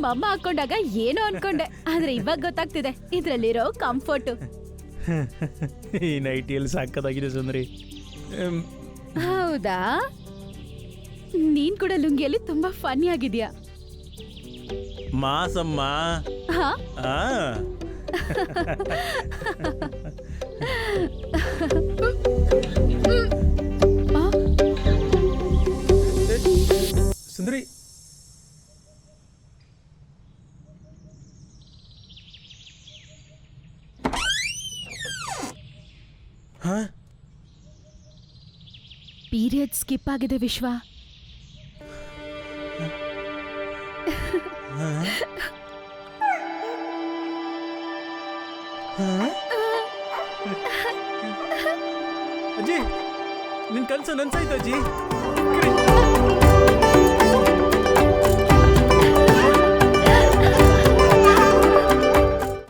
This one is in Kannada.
ನಮ್ಮ ಅಮ್ಮ ಹಾಕೊಂಡಾಗ ಏನೋ ಅನ್ಕೊಂಡೆ, ಆದ್ರೆ ಇವಾಗ ಗೊತ್ತಾಗ್ತಿದೆ ಇದ್ರಲ್ಲಿರೋ ಕಂಫರ್ಟು. ಈ ನೈಟಿಯಲ್ಲಿ ಸಾಕದಾಗಿದೆ ಸುಂದ್ರಿ. ಹೌದಾ? ನೀನ್ ಕೂಡ ಲುಂಗಿಯಲ್ಲಿ ತುಂಬಾ ಫನ್ನಿ ಆಗಿದ್ಯಾ. ಮಾಸಮ್ಮ. ಹಾ? ಆ ಸುಂದರಿ, ಪೀರಿಯಡ್ ಸ್ಕಿಪ್ ಆಗಿದೆ ವಿಶ್ವ. ಅಜ್ಜಿ, ನಿನ್ ಕನ್ಸು ನನ್ಸಾಯ್ತು ಅಜ್ಜಿ.